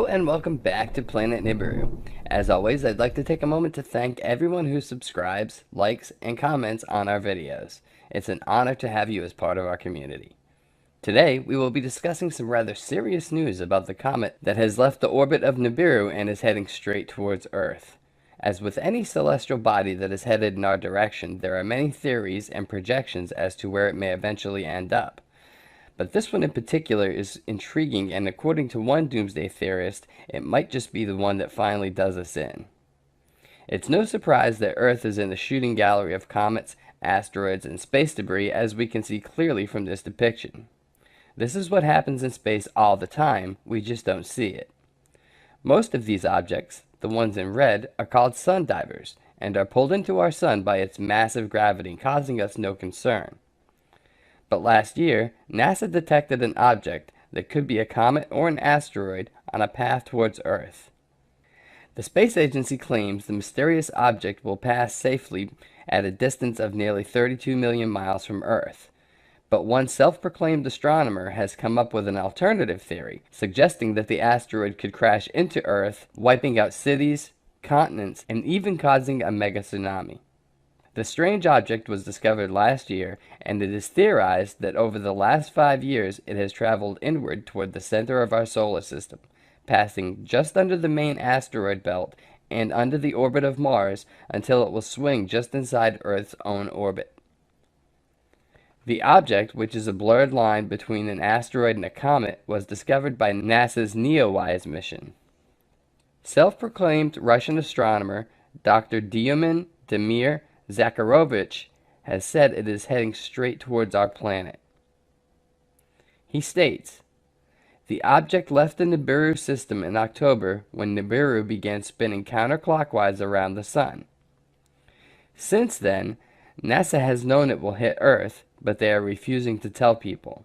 and welcome back to Planet Nibiru. As always, I'd like to take a moment to thank everyone who subscribes, likes, and comments on our videos. It's an honor to have you as part of our community. Today, we will be discussing some rather serious news about the comet that has left the orbit of Nibiru and is heading straight towards Earth. As with any celestial body that is headed in our direction, there are many theories and projections as to where it may eventually end up. But this one in particular is intriguing, and according to one doomsday theorist, it might just be the one that finally does us in. It's no surprise that Earth is in the shooting gallery of comets, asteroids, and space debris, as we can see clearly from this depiction. This is what happens in space all the time, we just don't see it. Most of these objects, the ones in red, are called sun divers, and are pulled into our sun by its massive gravity, causing us no concern. But last year, NASA detected an object that could be a comet or an asteroid on a path towards Earth. The space agency claims the mysterious object will pass safely at a distance of nearly 32 million miles from Earth. But one self-proclaimed astronomer has come up with an alternative theory, suggesting that the asteroid could crash into Earth, wiping out cities, continents, and even causing a mega tsunami. The strange object was discovered last year, and it is theorized that over the last 5 years it has traveled inward toward the center of our solar system, passing just under the main asteroid belt and under the orbit of Mars until it will swing just inside Earth's own orbit. The object, which is a blurred line between an asteroid and a comet, was discovered by NASA's NEOWISE mission. Self-proclaimed Russian astronomer Dr. Diomin Damir Zakharovich has said it is heading straight towards our planet. He states, "The object left the Nibiru system in October when Nibiru began spinning counterclockwise around the Sun. Since then, NASA has known it will hit Earth, but they are refusing to tell people.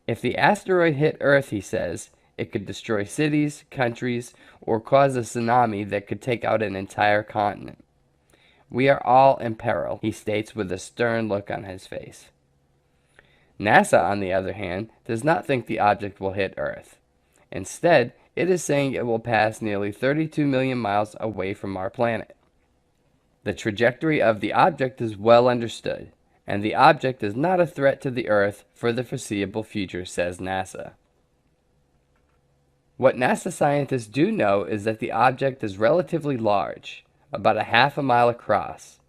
If the asteroid hit Earth," he says, "it could destroy cities, countries, or cause a tsunami that could take out an entire continent. We are all in peril," he states with a stern look on his face. NASA, on the other hand, does not think the object will hit Earth. Instead, it is saying it will pass nearly 32 million miles away from our planet. The trajectory of the object is well understood, and the object is not a threat to the Earth for the foreseeable future, says NASA. What NASA scientists do know is that the object is relatively large, about a half a mile across.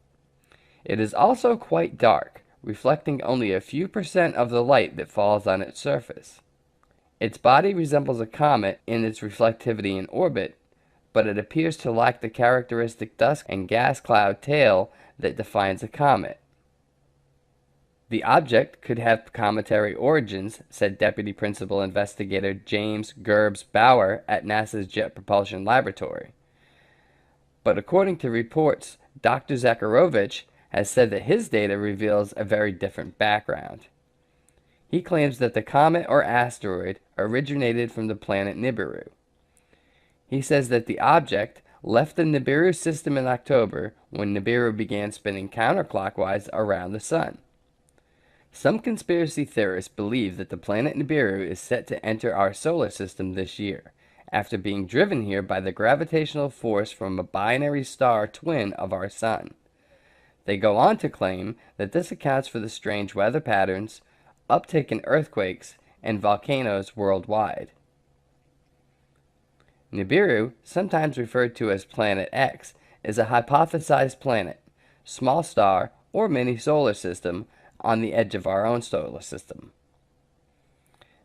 It is also quite dark, reflecting only a few percent of the light that falls on its surface. Its body resembles a comet in its reflectivity in orbit, but it appears to lack the characteristic dust and gas cloud tail that defines a comet. The object could have cometary origins, said Deputy Principal Investigator James Gerbs Bauer at NASA's Jet Propulsion Laboratory. But according to reports, Dr. Zakharovich has said that his data reveals a very different background. He claims that the comet or asteroid originated from the planet Nibiru. He says that the object left the Nibiru system in October when Nibiru began spinning counterclockwise around the Sun. Some conspiracy theorists believe that the planet Nibiru is set to enter our solar system this year, after being driven here by the gravitational force from a binary star twin of our Sun. They go on to claim that this accounts for the strange weather patterns, uptick in earthquakes, and volcanoes worldwide. Nibiru, sometimes referred to as Planet X, is a hypothesized planet, small star, or mini solar system on the edge of our own solar system.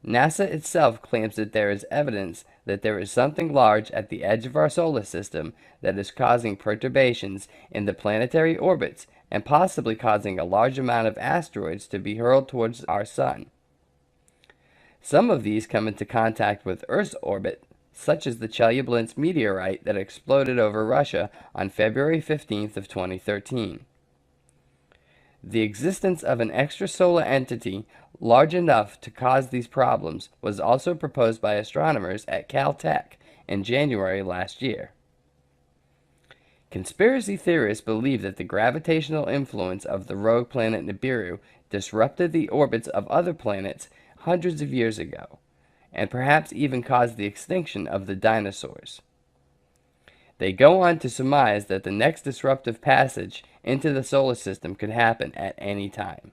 NASA itself claims that there is evidence that there is something large at the edge of our solar system that is causing perturbations in the planetary orbits and possibly causing a large amount of asteroids to be hurled towards our Sun. Some of these come into contact with Earth's orbit, such as the Chelyabinsk meteorite that exploded over Russia on February 15th of 2013. The existence of an extrasolar entity large enough to cause these problems was also proposed by astronomers at Caltech in January last year. Conspiracy theorists believe that the gravitational influence of the rogue planet Nibiru disrupted the orbits of other planets hundreds of years ago, and perhaps even cause the extinction of the dinosaurs. They go on to surmise that the next disruptive passage into the solar system could happen at any time.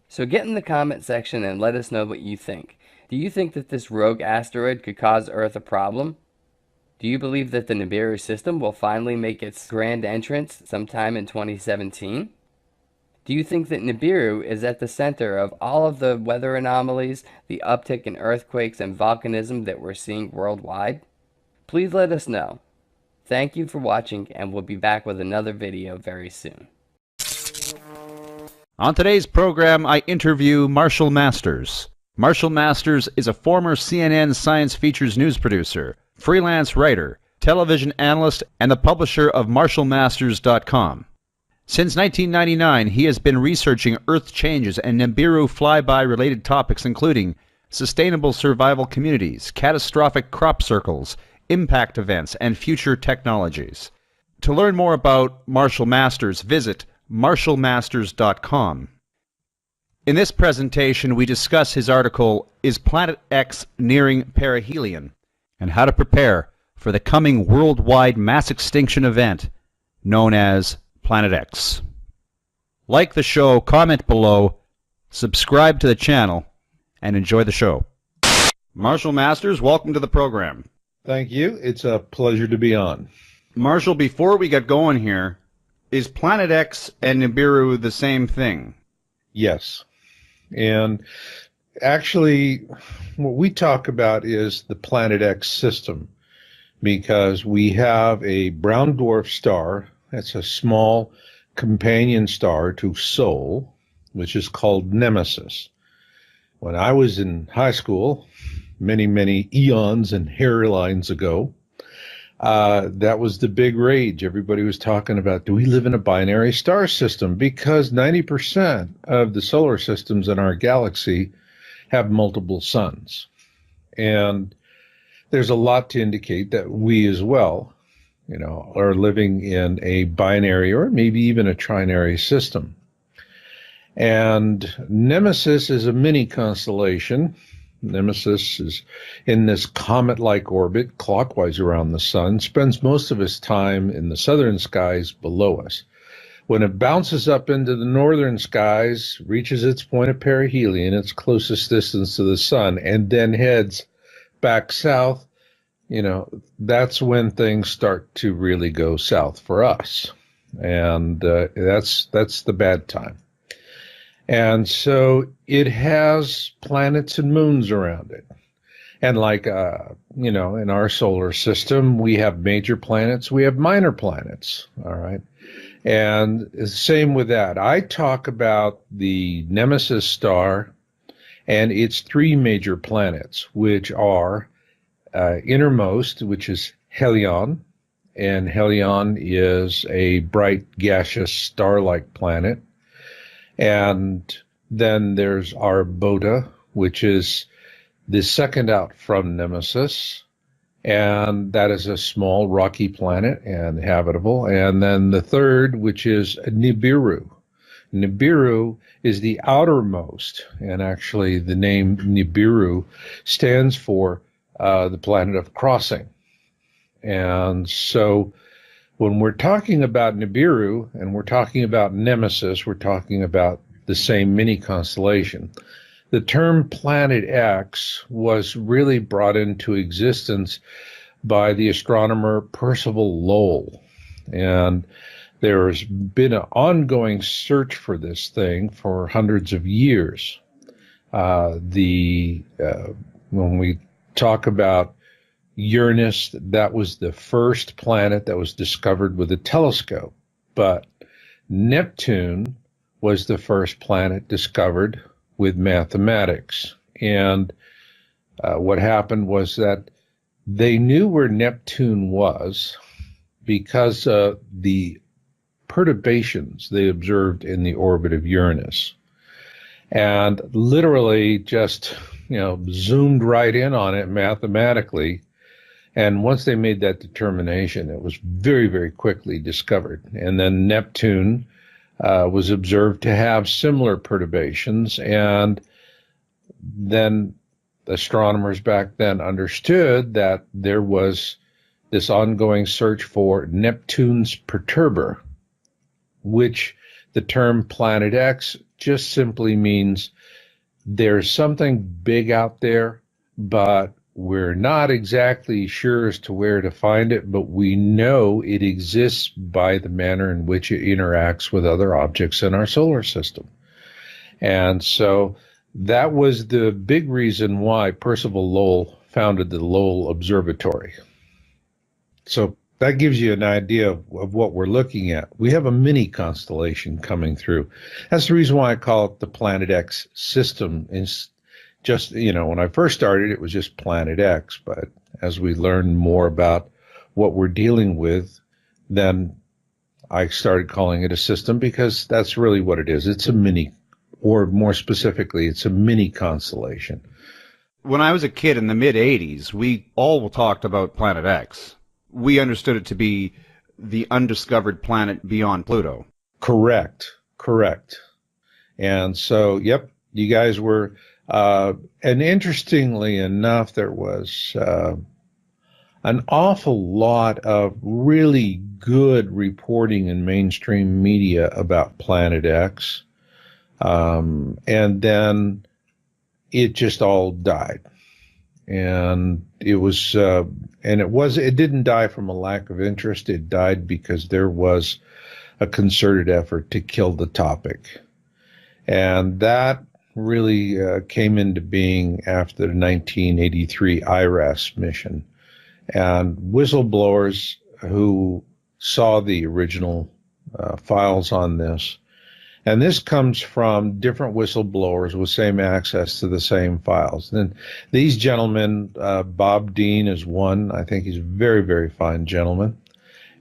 So get in the comment section and let us know what you think. Do you think that this rogue asteroid could cause Earth a problem? Do you believe that the Nibiru system will finally make its grand entrance sometime in 2017? Do you think that Nibiru is at the center of all of the weather anomalies, the uptick in earthquakes and volcanism that we're seeing worldwide? Please let us know. Thank you for watching, and we'll be back with another video very soon. On today's program, I interview Marshall Masters. Marshall Masters is a former CNN Science Features news producer, freelance writer, television analyst, and the publisher of MarshallMasters.com. Since 1999, he has been researching Earth changes and Nibiru flyby-related topics including sustainable survival communities, catastrophic crop circles, impact events, and future technologies. To learn more about Marshall Masters, visit MarshallMasters.com. In this presentation, we discuss his article, Is Planet X Nearing Perihelion? And how to prepare for the coming worldwide mass extinction event known as Planet X. Like the show, comment below, subscribe to the channel, and enjoy the show. Marshall Masters, welcome to the program. Thank you. It's a pleasure to be on. Marshall, before we get going here, is Planet X and Nibiru the same thing? Yes. And actually, what we talk about is the Planet X system, because we have a brown dwarf star that's a small companion star to Sol, which is called Nemesis. When I was in high school, many eons and hairlines ago, that was the big rage. Everybody was talking about, do we live in a binary star system? Because 90% of the solar systems in our galaxy have multiple suns. And there's a lot to indicate that we as well, are living in a binary or maybe even a trinary system. And Nemesis is a mini constellation. Nemesis is in this comet-like orbit clockwise around the sun, spends most of its time in the southern skies below us. When it bounces up into the northern skies, reaches its point of perihelion, its closest distance to the sun, and then heads back south, that's when things start to really go south for us. And that's the bad time. And so it has planets and moons around it. And like, in our solar system, we have major planets, we have minor planets, all right? And the same with that. I talk about the Nemesis star and its three major planets, which are innermost, which is Helion, and Helion is a bright gaseous star-like planet. And then there's Arbota, which is the second out from Nemesis, and that is a small rocky planet and habitable. And then the third, which is Nibiru. Nibiru is the outermost, and actually the name Nibiru stands for the planet of crossing. And so when we're talking about Nibiru and we're talking about Nemesis, we're talking about the same mini constellation. The term Planet X was really brought into existence by the astronomer Percival Lowell. And there's been an ongoing search for this thing for hundreds of years. When we talk about Uranus, that was the first planet that was discovered with a telescope. But Neptune was the first planet discovered with mathematics. And what happened was that they knew where Neptune was because of the perturbations they observed in the orbit of Uranus. And literally just, zoomed right in on it mathematically. And once they made that determination, it was very, very quickly discovered. And then Neptune was observed to have similar perturbations. And then astronomers back then understood that there was this ongoing search for Neptune's perturber, which the term Planet X just simply means there's something big out there, but we're not exactly sure as to where to find it, but we know it exists by the manner in which it interacts with other objects in our solar system. And so that was the big reason why Percival Lowell founded the Lowell Observatory. So that gives you an idea of what we're looking at. We have a mini constellation coming through. That's the reason why I call it the Planet X system. It's just, when I first started, it was just Planet X. But as we learn more about what we're dealing with, then I started calling it a system, because that's really what it is. It's a mini, or more specifically, it's a mini constellation. When I was a kid in the mid-'80s, we all talked about Planet X. We understood it to be the undiscovered planet beyond Pluto. Correct. And so, yep, you guys were, and interestingly enough, there was an awful lot of really good reporting in mainstream media about Planet X. And then it just all died. And it didn't die from a lack of interest. It died because there was a concerted effort to kill the topic. And that really came into being after the 1983 IRAS mission. And whistleblowers who saw the original files on this, and this comes from different whistleblowers with same access to the same files. And these gentlemen, Bob Dean is one. I think he's a very, very fine gentleman.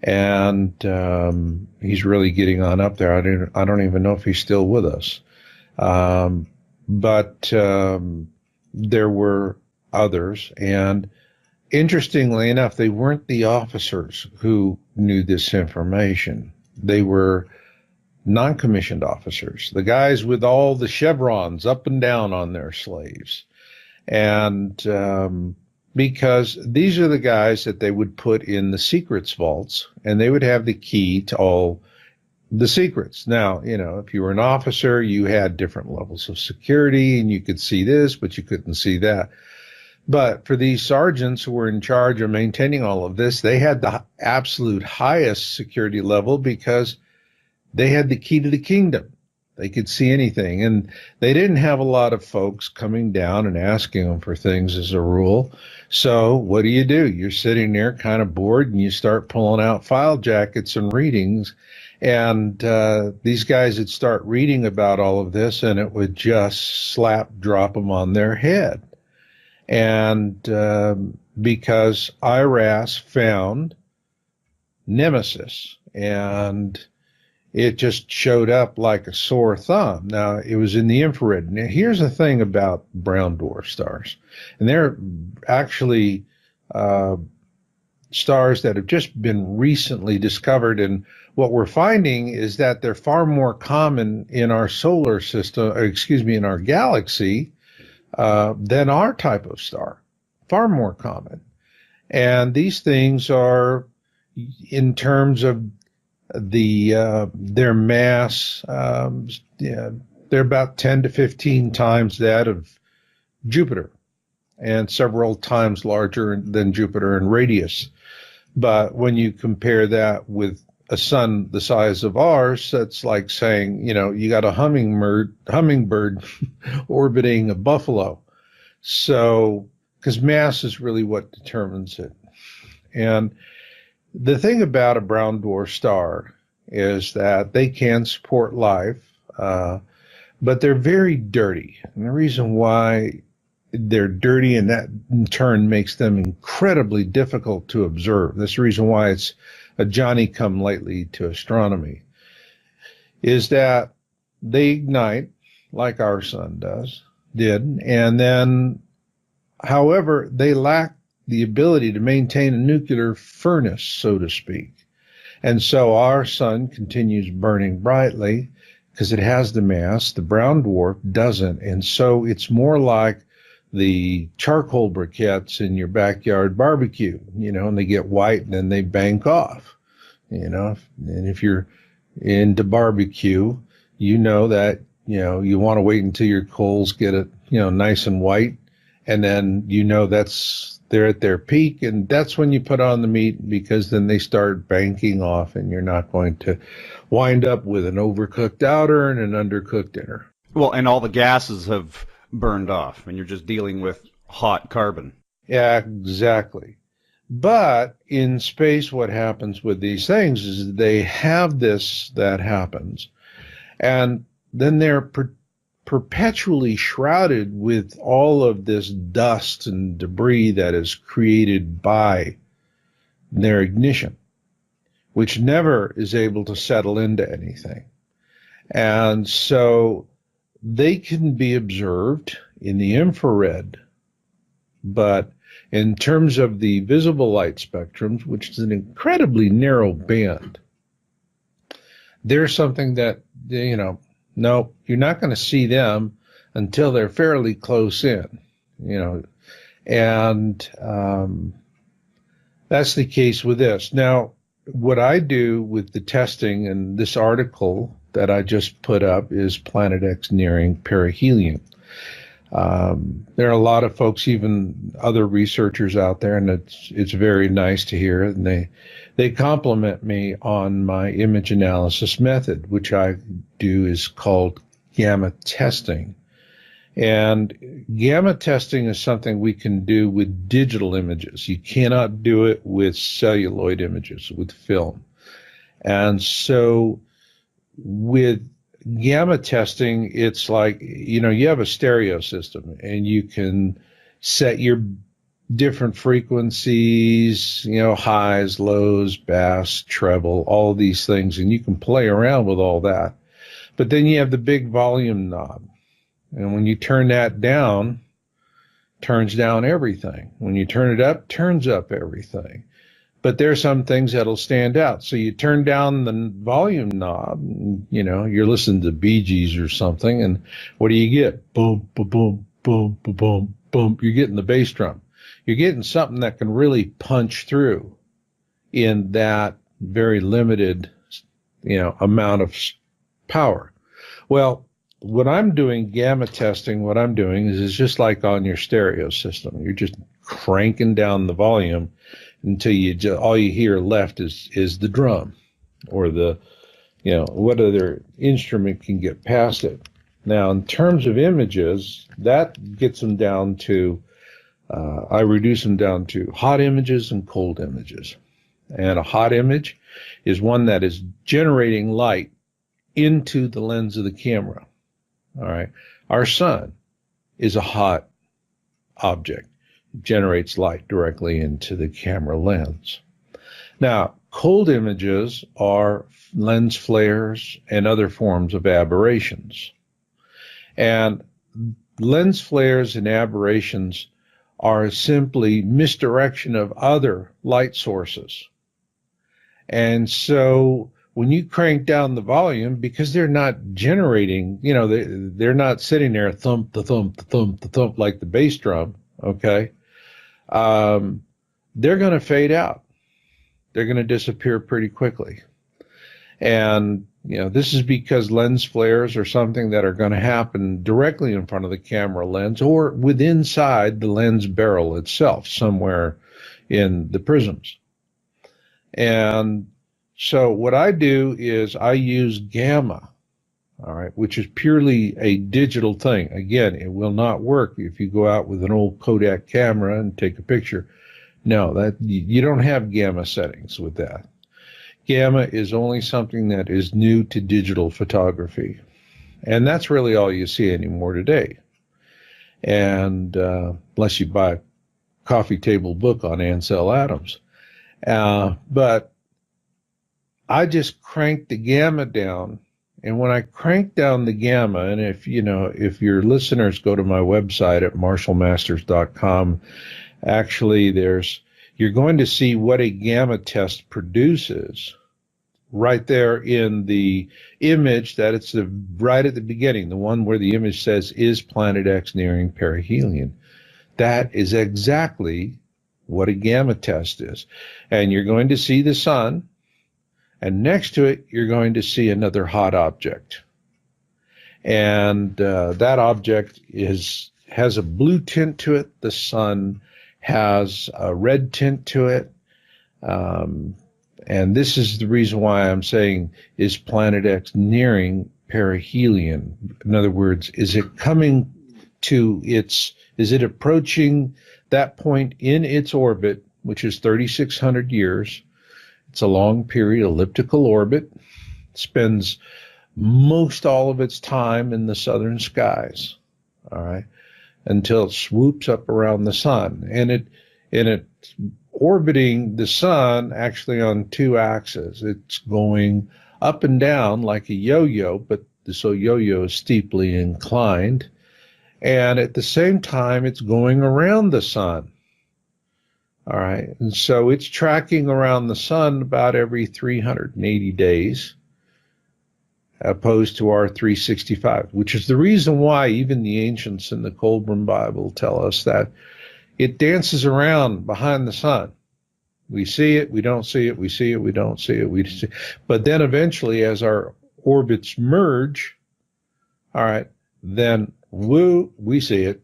And he's really getting on up there. I don't even know if he's still with us. But there were others. And interestingly enough, they weren't the officers who knew this information. They were non-commissioned officers, the guys with all the chevrons up and down on their slaves. And because these are the guys that they would put in the secrets vaults, and they would have the key to all the secrets. Now, if you were an officer, you had different levels of security, and you could see this, but you couldn't see that. But for these sergeants who were in charge of maintaining all of this, they had the absolute highest security level, because they had the key to the kingdom. They could see anything. And they didn't have a lot of folks coming down and asking them for things as a rule. So what do? You're sitting there kind of bored, and you start pulling out file jackets and readings. And these guys would start reading about all of this, and it would just drop them on their head. And because IRAS found Nemesis, and it just showed up like a sore thumb. Now, it was in the infrared. Now, here's the thing about brown dwarf stars. And they're actually stars that have just been recently discovered. And what we're finding is that they're far more common in our solar system, in our galaxy, than our type of star. Far more common. And these things are, in terms of their mass, they're about 10 to 15 times that of Jupiter, and several times larger than Jupiter in radius. But when you compare that with a sun the size of ours, that's like saying, you got a hummingbird orbiting a buffalo. So, because mass is really what determines it. And the thing about a brown dwarf star is that they can support life, but they're very dirty. And the reason why they're dirty, and that in turn makes them incredibly difficult to observe, that's the reason why it's a Johnny-come-lately to astronomy, is that they ignite like our sun did, and then, however, they lack the ability to maintain a nuclear furnace, so to speak. And so our sun continues burning brightly because it has the mass. The brown dwarf doesn't. And so it's more like the charcoal briquettes in your backyard barbecue, and they get white and then they bank off, and if you're into barbecue, that, you want to wait until your coals get it, nice and white. And then, they're at their peak, and that's when you put on the meat, because then they start banking off and you're not going to wind up with an overcooked outer and an undercooked inner. Well, and all the gases have burned off and you're just dealing with hot carbon. Yeah, exactly. But in space, what happens with these things is they have this that happens, and then they're perpetually shrouded with all of this dust and debris that is created by their ignition, which never is able to settle into anything. And so they can be observed in the infrared, but in terms of the visible light spectrums, which is an incredibly narrow band, there's something that, no, you're not going to see them until they're fairly close in, and that's the case with this. Now, what I do with the testing, and this article that I just put up is Planet X nearing perihelion. There are a lot of folks, even other researchers out there, and it's very nice to hear. And they compliment me on my image analysis method, which I do is called gamma testing. And gamma testing is something we can do with digital images. You cannot do it with celluloid images, with film. And so with gamma testing, it's like, you have a stereo system and you can set your different frequencies, highs, lows, bass, treble, all these things, and you can play around with all that. But then you have the big volume knob. And when you turn that down, turns down everything. When you turn it up, turns up everything. But there are some things that'll stand out. So you turn down the volume knob, and, you're listening to Bee Gees or something, and what do you get? Boom, boom, boom, boom, boom, boom, boom. You're getting the bass drum. You're getting something that can really punch through in that very limited, amount of power. Well, when I'm doing gamma testing, what I'm doing is it's just like on your stereo system. You're just cranking down the volume until all you hear left is the drum, or the, what other instrument can get past it. Now, in terms of images, that gets them down to, I reduce them down to hot images and cold images. And a hot image is one that is generating light into the lens of the camera. All right. Our sun is a hot object. It generates light directly into the camera lens. Now, cold images are lens flares and other forms of aberrations. And lens flares and aberrations are simply misdirection of other light sources. And so when you crank down the volume, because they're not generating, they're not sitting there thump, the thump, the thump, the thump like the bass drum, okay? They're going to fade out. They're going to disappear pretty quickly. And, this is because lens flares are something that are going to happen directly in front of the camera lens or inside the lens barrel itself, somewhere in the prisms. And so what I do is I use gamma, all right, which is purely a digital thing. Again, it will not work if you go out with an old Kodak camera and take a picture. No, you don't have gamma settings with that. Gamma is only something that is new to digital photography. And that's really all you see anymore today. And unless you buy a coffee table book on Ansel Adams. But I just crank the gamma down. And when I crank down the gamma, and if your listeners go to my website at marshallmasters.com, actually you're going to see what a gamma test produces right there in the image that it's right at the beginning, the one where the image says, is Planet X nearing perihelion? That is exactly what a gamma test is. And you're going to see the sun, and next to it, you're going to see another hot object. And that object has a blue tint to it. The sun has a red tint to it. And this is the reason why I'm saying, is Planet X nearing perihelion? In other words, is it approaching that point in its orbit, which is 3,600 years? It's a long period, elliptical orbit. It spends most all of its time in the southern skies, all right, until it swoops up around the sun. And it's orbiting the sun actually on two axes. It's going up and down like a yo-yo, but this yo-yo is steeply inclined. And at the same time, it's going around the sun. All right. And so it's tracking around the sun about every 380 days, opposed to our 365, which is the reason why even the ancients in the Colburn Bible tell us that it dances around behind the sun. We see it, we don't see it, we see it, we don't see it, we see it. But then eventually, as our orbits merge, all right, then we see it.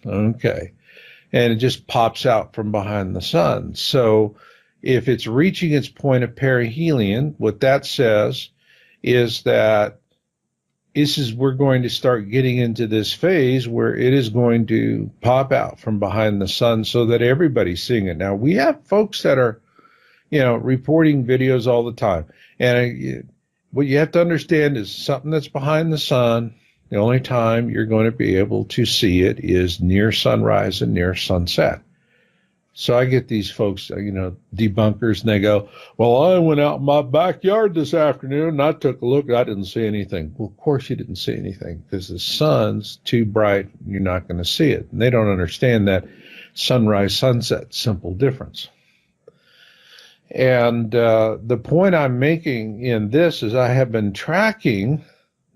Okay. And it just pops out from behind the sun. So if it's reaching its point of perihelion, what that says is that we're going to start getting into this phase where it is going to pop out from behind the sun so that everybody's seeing it. Now, we have folks that are, reporting videos all the time. And what you have to understand is something that's behind the sun, the only time you're going to be able to see it is near sunrise and near sunset. So I get these folks, debunkers, and they go, well, I went out in my backyard this afternoon and I took a look. I didn't see anything. Well, of course you didn't see anything because the sun's too bright and you're not going to see it. And they don't understand that sunrise, sunset, simple difference. And the point I'm making in this is I have been tracking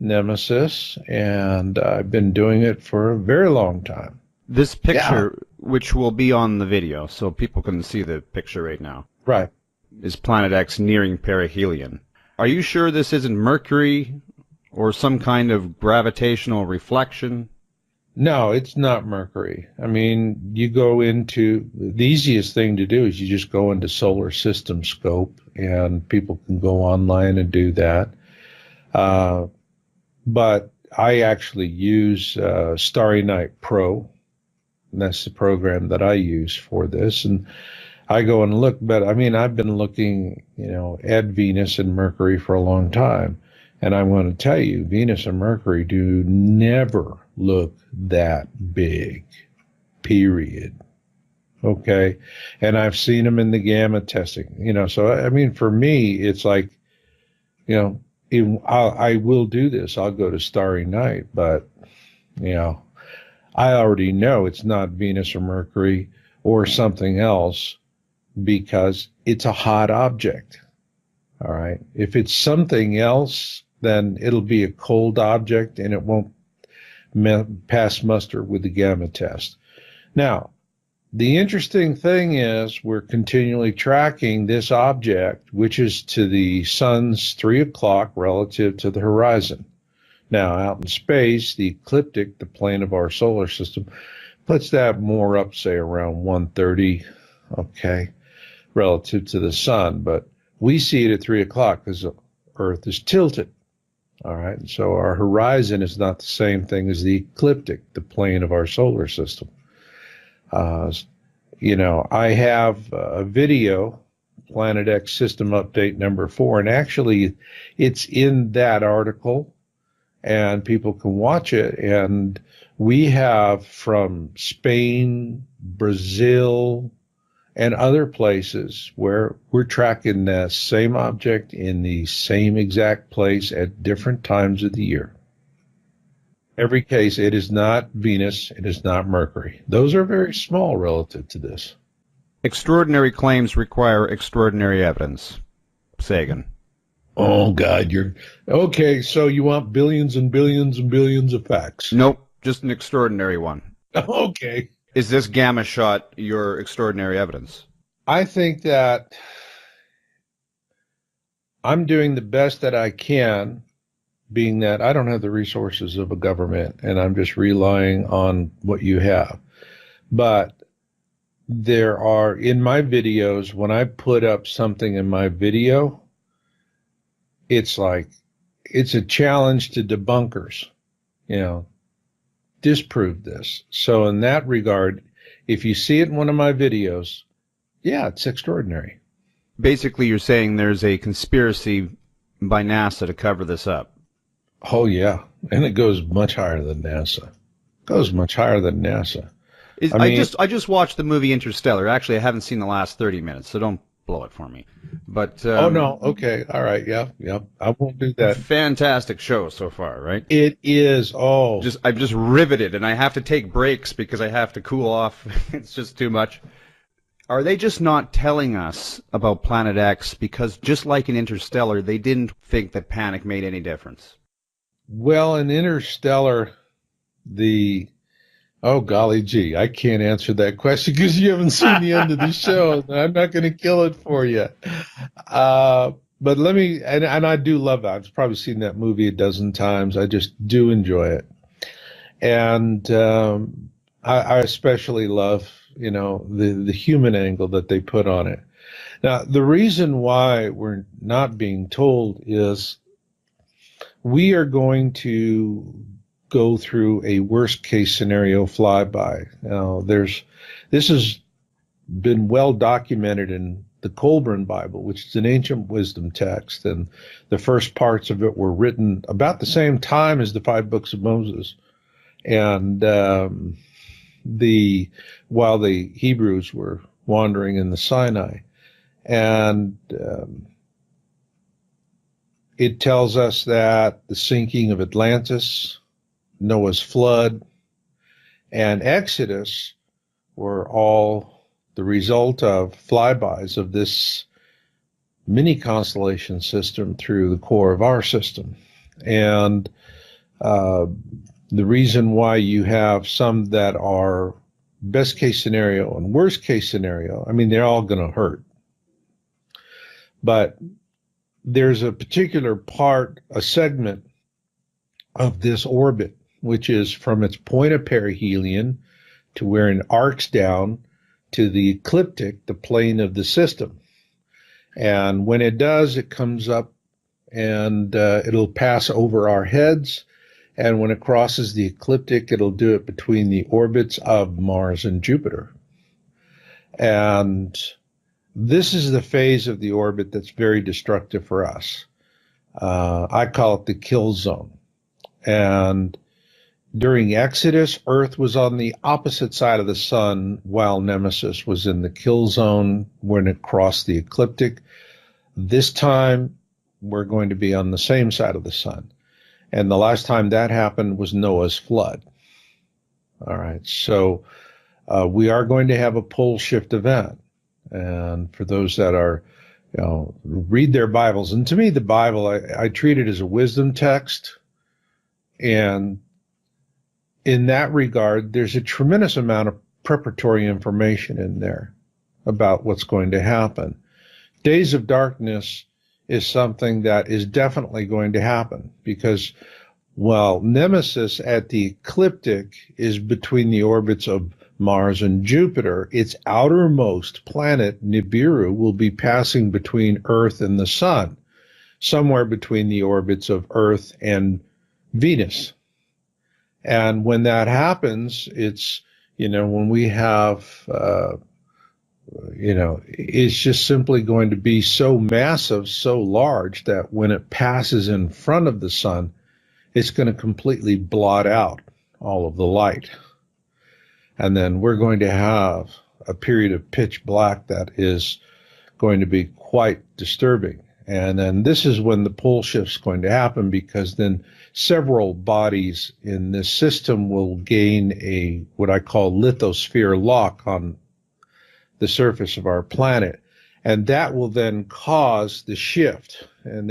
Nemesis, and I've been doing it for a very long time. This picture, which will be on the video, so people can see the picture right now, right, is Planet X nearing perihelion. Are you sure this isn't Mercury or some kind of gravitational reflection? No, it's not Mercury. I mean, you go into, the easiest thing to do is you just go into solar system scope, and people can go online and do that. But I actually use Starry Night Pro, and that's the program that I use for this. And I go and look, but I mean, I've been looking, at Venus and Mercury for a long time. And I want to tell you, Venus and Mercury do never look that big, period. Okay? And I've seen them in the gamma testing, so I mean, for me, it's like, I will do this. I'll go to Starry Night, but, I already know it's not Venus or Mercury or something else because it's a hot object. All right. If it's something else, then it'll be a cold object and it won't pass muster with the gamma test. Now, the interesting thing is we're continually tracking this object, which is to the sun's 3 o'clock relative to the horizon. Now, out in space, the ecliptic, the plane of our solar system, puts that more up, say, around 1:30, okay, relative to the sun. But we see it at 3 o'clock because the Earth is tilted. All right. And so our horizon is not the same thing as the ecliptic, the plane of our solar system. I have a video, Planet X System Update number 4, and actually it's in that article and people can watch it. And we have from Spain, Brazil, and other places where we're tracking the same object in the same exact place at different times of the year. Every case, it is not Venus, it is not Mercury. Those are very small relative to this. Extraordinary claims require extraordinary evidence. Sagan. Oh, God, okay, so you want billions and billions and billions of facts. Nope, just an extraordinary one. Okay. Is this gamma shot your extraordinary evidence? I think that I'm doing the best that I can, being that I don't have the resources of a government and I'm just relying on what you have. But there are, in my videos, when I put up something in my video, it's like, it's a challenge to debunkers, disprove this. So in that regard, if you see it in one of my videos, yeah, it's extraordinary. Basically, you're saying there's a conspiracy by NASA to cover this up. Oh, yeah. And it goes much higher than NASA. I just watched the movie Interstellar. Actually, I haven't seen the last 30 minutes, so don't blow it for me. But oh, no. Okay. All right. Yeah. I won't do that. Fantastic show so far, right? It is. Oh. I'm just riveted, and I have to take breaks because I have to cool off. It's just too much. Are they just not telling us about Planet X because, just like in Interstellar, they didn't think that panic made any difference? Well, in Interstellar, oh, golly gee, I can't answer that question because you haven't seen the end of the show. I'm not going to kill it for you. But let me, and I do love that. I've probably seen that movie a dozen times. I just do enjoy it. And I especially love, the human angle that they put on it. Now, the reason why we're not being told is we are going to go through a worst case scenario flyby. Now, this has been well documented in the Colburn Bible, which is an ancient wisdom text, and the first parts of it were written about the same time as the 5 books of Moses. And while the Hebrews were wandering in the Sinai, and it tells us that the sinking of Atlantis, Noah's flood, and Exodus were all the result of flybys of this mini constellation system through the core of our system. And the reason why you have some that are best case scenario and worst case scenario, I mean, they're all going to hurt. But there's a particular part, a segment of this orbit, which is from its point of perihelion to where it arcs down to the ecliptic, the plane of the system. And when it does, it comes up and it'll pass over our heads. And when it crosses the ecliptic, it'll do it between the orbits of Mars and Jupiter. And this is the phase of the orbit that's very destructive for us. I call it the kill zone. And during Exodus, Earth was on the opposite side of the sun while Nemesis was in the kill zone when it crossed the ecliptic. This time, we're going to be on the same side of the sun. And the last time that happened was Noah's flood. All right, so we are going to have a pole shift event. And for those that are, read their Bibles. And to me, the Bible, I treat it as a wisdom text. And in that regard, there's a tremendous amount of preparatory information in there about what's going to happen. Days of darkness is something that is definitely going to happen because while Nemesis at the ecliptic is between the orbits of Mars and Jupiter, its outermost planet, Nibiru, will be passing between Earth and the Sun, somewhere between the orbits of Earth and Venus. And when that happens, it's, when we have, it's just simply going to be so massive, so large that when it passes in front of the sun, it's going to completely blot out all of the light. And then we're going to have a period of pitch black that is going to be quite disturbing. And then this is when the pole shift's going to happen, because then several bodies in this system will gain what I call lithosphere lock on the surface of our planet. And that will then cause the shift. And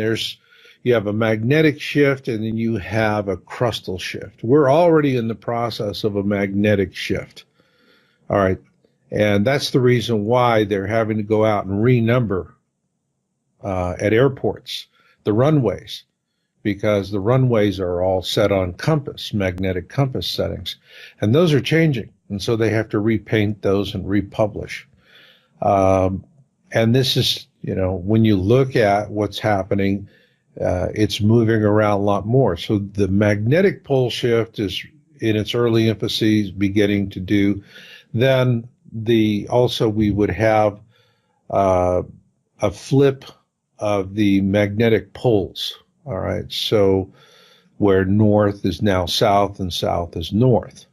you have a magnetic shift, and then you have a crustal shift. We're already in the process of a magnetic shift. All right. And that's the reason why they're having to go out and renumber at airports, the runways, because the runways are all set on magnetic compass settings. And those are changing. And so they have to repaint those and republish. And this is, when you look at what's happening, it's moving around a lot more. So the magnetic pole shift is in its early infancies beginning to do. Then also we would have a flip of the magnetic poles. All right. So where north is now south and south is north.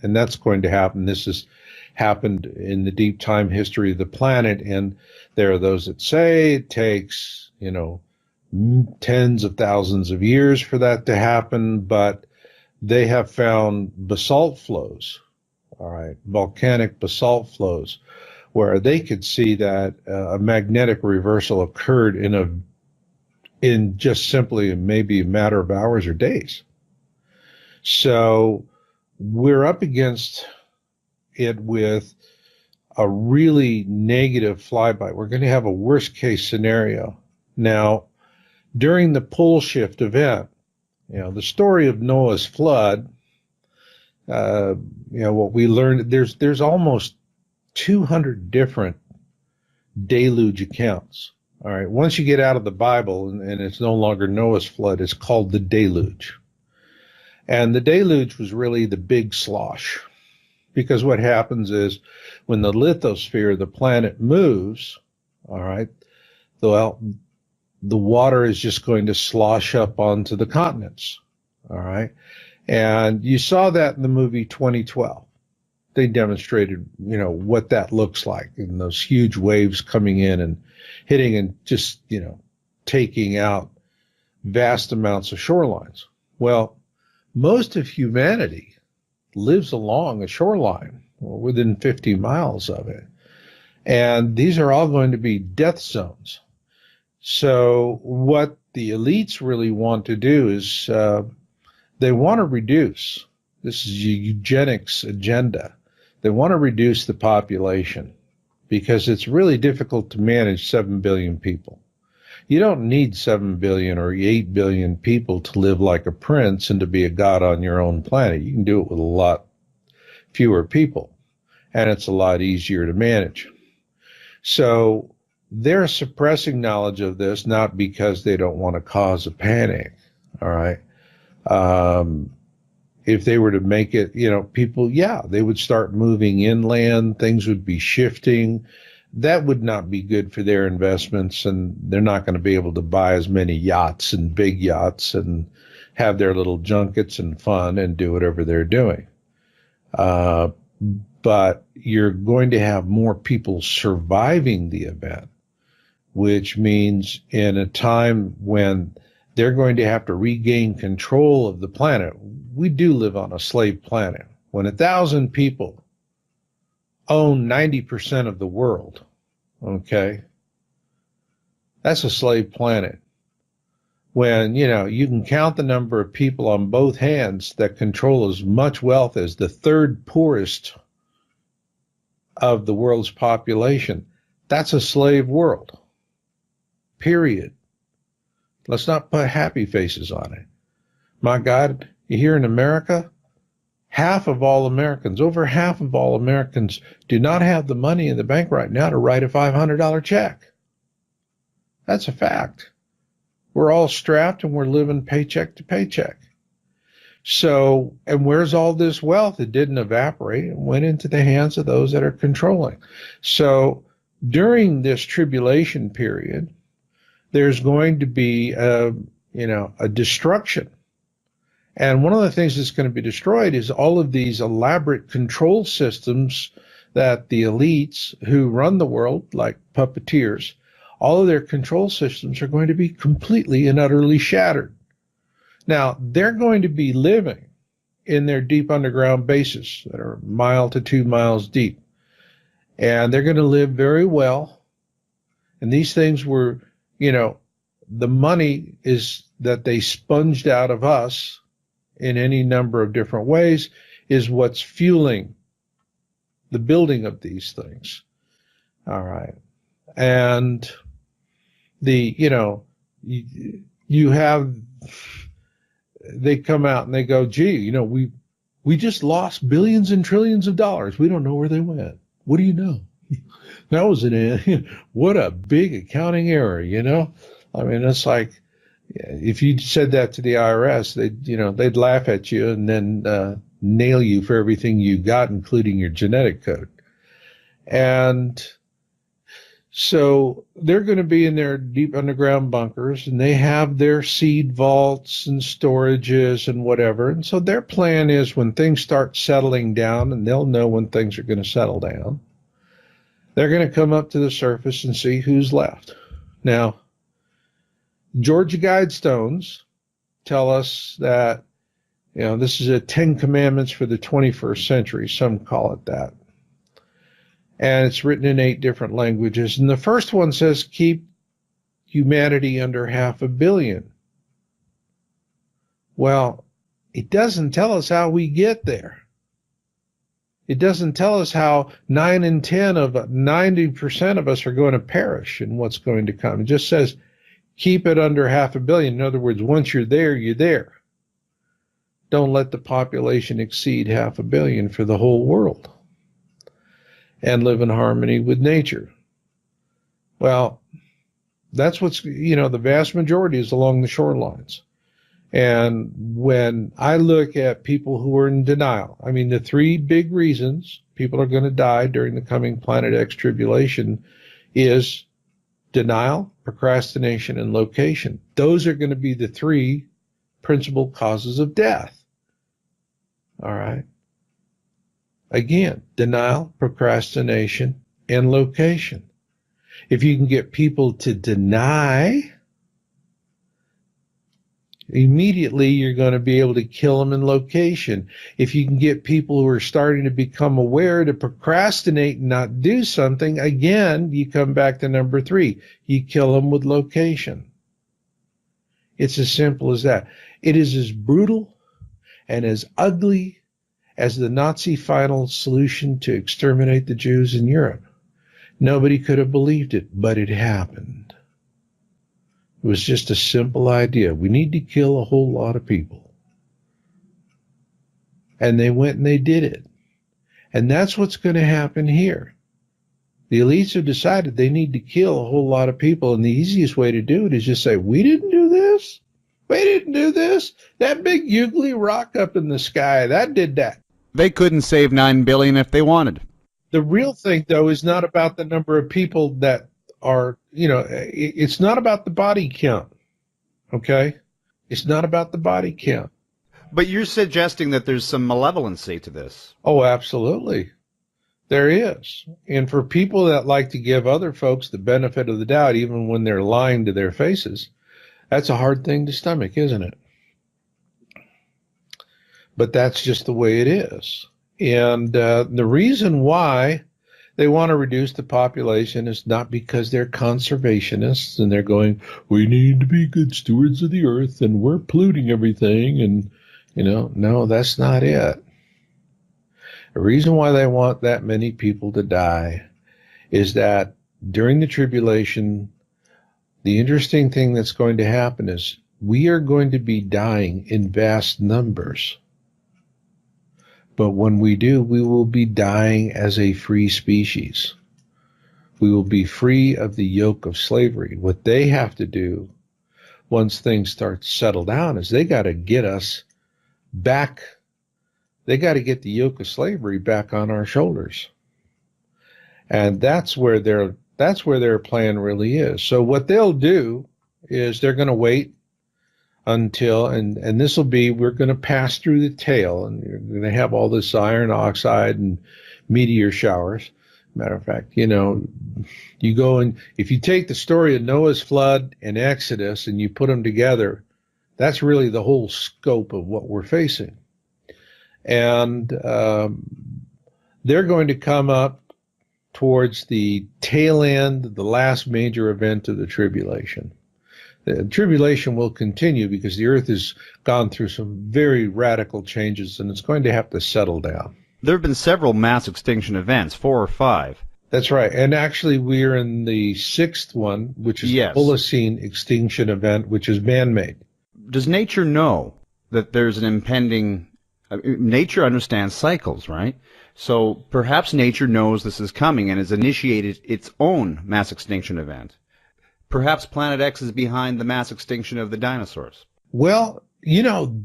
And that's going to happen. This has happened in the deep time history of the planet. And there are those that say it takes, tens of thousands of years for that to happen. But they have found basalt flows, all right, volcanic basalt flows, where they could see that a magnetic reversal occurred in just simply maybe a matter of hours or days. So we're up against it with a really negative flyby. We're going to have a worst case scenario. Now, during the pole shift event, the story of Noah's flood, what we learned, there's almost 200 different deluge accounts. All right. Once you get out of the Bible and it's no longer Noah's flood, it's called the deluge. And the deluge was really the big slosh, because what happens is when the lithosphere of the planet moves, all right, well, the water is just going to slosh up onto the continents. All right. And you saw that in the movie 2012. They demonstrated, what that looks like, and those huge waves coming in and hitting and just, taking out vast amounts of shorelines. Well, most of humanity lives along a shoreline or within 50 miles of it. And these are all going to be death zones. So what the elites really want to do is they want to reduce. This is a eugenics agenda. They want to reduce the population because it's really difficult to manage 7 billion people. You don't need 7 billion or 8 billion people to live like a prince and to be a god on your own planet. You can do it with a lot fewer people, and it's a lot easier to manage. So they're suppressing knowledge of this, not because they don't want to cause a panic, all right? If they were to make it, people, they would start moving inland, things would be shifting. That would not be good for their investments, and they're not going to be able to buy as many yachts and big yachts and have their little junkets and fun and do whatever they're doing. But you're going to have more people surviving the event, which means in a time when they're going to have to regain control of the planet. We do live on a slave planet. When 1,000 people own 90% of the world, okay, that's a slave planet. When, you can count the number of people on both hands that control as much wealth as the third poorest of the world's population, that's a slave world. Period. Let's not put happy faces on it. My God, here in America, half of all Americans, over half of all Americans, do not have the money in the bank right now to write a $500 check. That's a fact. We're all strapped and we're living paycheck to paycheck. So, and where's all this wealth? It didn't evaporate. It went into the hands of those that are controlling. So during this tribulation period, there's going to be a destruction. And one of the things that's going to be destroyed is all of these elaborate control systems that the elites who run the world, like puppeteers, all of their control systems are going to be completely and utterly shattered. Now, they're going to be living in their deep underground bases that are 1 to 2 miles deep. And they're going to live very well. And these things were, the money is that they sponged out of us in any number of different ways is what's fueling the building of these things. All right. And you have, they come out and they go, gee, we just lost billions and trillions of dollars. We don't know where they went. What do you know? That was what a big accounting error, I mean, it's like, if you said that to the IRS, they'd laugh at you and then nail you for everything you got, including your genetic code. And so they're going to be in their deep underground bunkers, and they have their seed vaults and storages and whatever. And so their plan is when things start settling down, and they'll know when things are going to settle down, they're going to come up to the surface and see who's left. Now, Georgia Guidestones tell us that, this is a 10 Commandments for the 21st century. Some call it that. And it's written in 8 different languages. And the first one says, keep humanity under 500 million. Well, it doesn't tell us how we get there. It doesn't tell us how 9 in 10 of 90% of us are going to perish and what's going to come. It just says, keep it under 500 million. In other words, once you're there, you're there. Don't let the population exceed 500 million for the whole world. And live in harmony with nature. Well, that's what's, the vast majority is along the shorelines. And when I look at people who are in denial, I mean, the 3 big reasons people are going to die during the coming Planet X tribulation is denial, procrastination, and location. Those are going to be the 3 principal causes of death. All right. Again, denial, procrastination, and location. If you can get people to deny, immediately you're going to be able to kill them in location. If you can get people who are starting to become aware to procrastinate and not do something, again, you come back to number 3. You kill them with location. It's as simple as that. It is as brutal and as ugly as the Nazi final solution to exterminate the Jews in Europe. Nobody could have believed it, but it happened. It was just a simple idea. We need to kill a whole lot of people. And they went and they did it. And that's what's going to happen here. The elites have decided they need to kill a whole lot of people, and the easiest way to do it is just say, we didn't do this. We didn't do this. That big ugly rock up in the sky, that did that. They couldn't save 9 billion if they wanted. The real thing, though, is not about the number of people that are, it's not about the body count, okay? It's not about the body count. But you're suggesting that there's some malevolency to this. Oh, absolutely. There is. And for people that like to give other folks the benefit of the doubt, even when they're lying to their faces, that's a hard thing to stomach, isn't it? But that's just the way it is. And the reason why they want to reduce the population is not because they're conservationists and they're going, we need to be good stewards of the earth and we're polluting everything. And, no, that's not it. The reason why they want that many people to die is that during the tribulation, the interesting thing that's going to happen is we are going to be dying in vast numbers. But when we do, we will be dying as a free species. We will be free of the yoke of slavery. What they have to do once things start to settle down is they got to get us back. They got to get the yoke of slavery back on our shoulders. And that's where their plan really is. So what they'll do is they're going to wait until, and this will be, we're going to pass through the tail, and you're going to have all this iron oxide and meteor showers. Matter of fact, you go and if you take the story of Noah's flood and Exodus and you put them together, that's really the whole scope of what we're facing. And they're going to come up towards the tail end, the last major event of the tribulation. The tribulation will continue because the earth has gone through some very radical changes and it's going to have to settle down. There have been several mass extinction events, 4 or 5. That's right. And actually, we're in the 6th one, which is Yes. the Holocene extinction event, which is man-made. Does nature know that there's an impending... nature understands cycles, right? So perhaps nature knows this is coming and has initiated its own mass extinction event. Perhaps Planet X is behind the mass extinction of the dinosaurs. Well,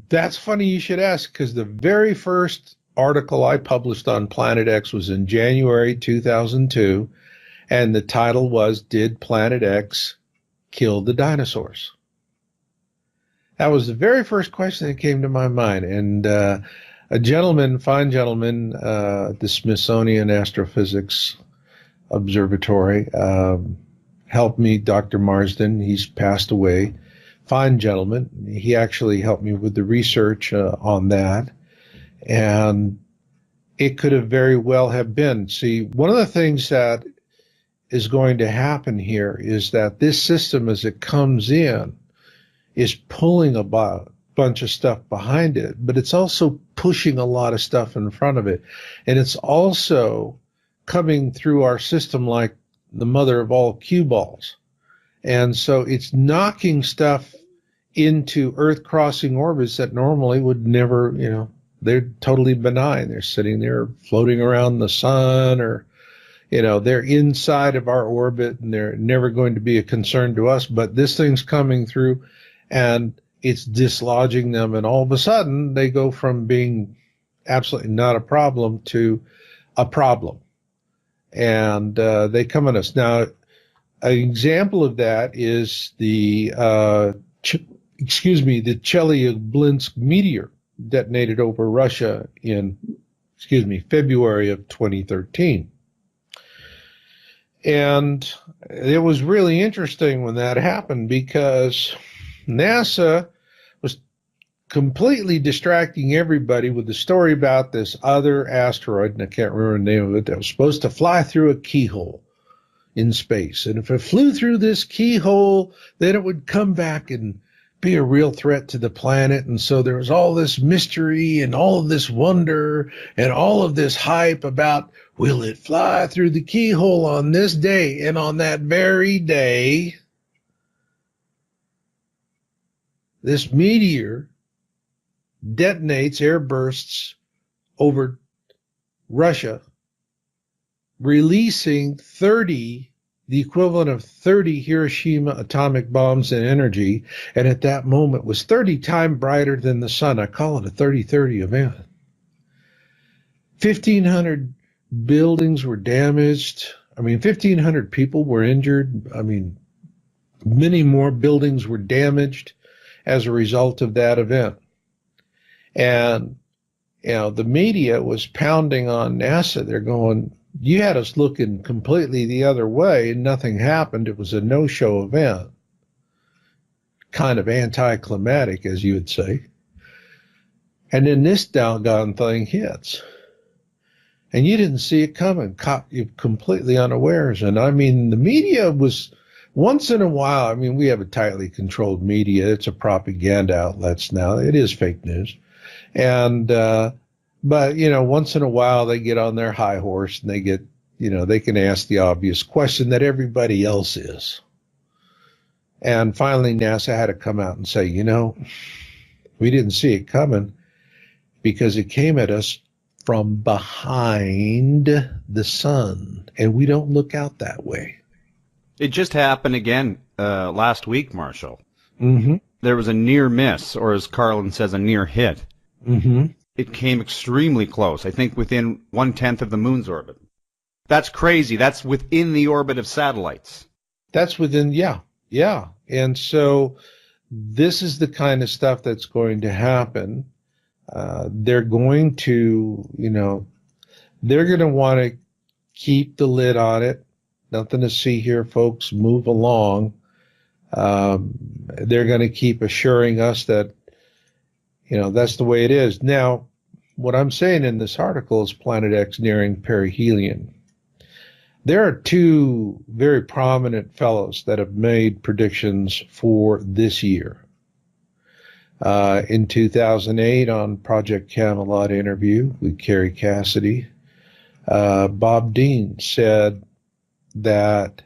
that's funny you should ask, because the very first article I published on Planet X was in January 2002, and the title was, Did Planet X Kill the Dinosaurs? That was the very first question that came to my mind. And a fine gentleman, at the Smithsonian Astrophysics Observatory, helped me, Dr. Marsden. He's passed away. Fine gentleman. He actually helped me with the research on that. And it could have very well have been. See, one of the things that is going to happen here is that this system, as it comes in, is pulling a bunch of stuff behind it, but it's also pushing a lot of stuff in front of it. And it's also coming through our system like the mother of all cue balls. And so it's knocking stuff into Earth-crossing orbits that normally would never, they're totally benign. They're sitting there floating around the sun, or, they're inside of our orbit and they're never going to be a concern to us. But this thing's coming through and it's dislodging them. And all of a sudden they go from being absolutely not a problem to a problem. And they come at us. Now, an example of that is the Chelyabinsk meteor detonated over Russia in, February of 2013. And it was really interesting when that happened, because NASA was completely distracting everybody with the story about this other asteroid, and I can't remember the name of it, that was supposed to fly through a keyhole in space. And if it flew through this keyhole, then it would come back and be a real threat to the planet. And so there was all this mystery and all of this wonder and all of this hype about, will it fly through the keyhole on this day? And on that very day, this meteor detonates, air bursts over Russia, releasing the equivalent of 30 Hiroshima atomic bombs in energy, and at that moment was 30 times brighter than the sun. I call it a 30-30 event. 1,500 buildings were damaged. 1,500 people were injured. Many more buildings were damaged as a result of that event. And, the media was pounding on NASA. They're going, you had us looking completely the other way and nothing happened. It was a no-show event. Kind of anticlimactic, as you would say. And then this doggone thing hits. And you didn't see it coming, caught you completely unawares. And the media was, once in a while, we have a tightly controlled media. It's a propaganda outlets now. It is fake news. And, but, once in a while they get on their high horse and they get, they can ask the obvious question that everybody else is. And finally, NASA had to come out and say, we didn't see it coming because it came at us from behind the sun, and we don't look out that way. It just happened again last week, Marshall. Mm-hmm. There was a near miss, or as Carlin says, a near hit. Mm-hmm. It came extremely close, I think within 1/10 of the moon's orbit. That's crazy. That's within the orbit of satellites. That's within, yeah. And so this is the kind of stuff that's going to happen. They're going to, they're going to want to keep the lid on it. Nothing to see here, folks. Move along. They're going to keep assuring us that, that's the way it is. Now, what I'm saying in this article is Planet X nearing perihelion. There are two very prominent fellows that have made predictions for this year. In 2008, on Project Camelot interview with Carrie Cassidy, Bob Dean said that,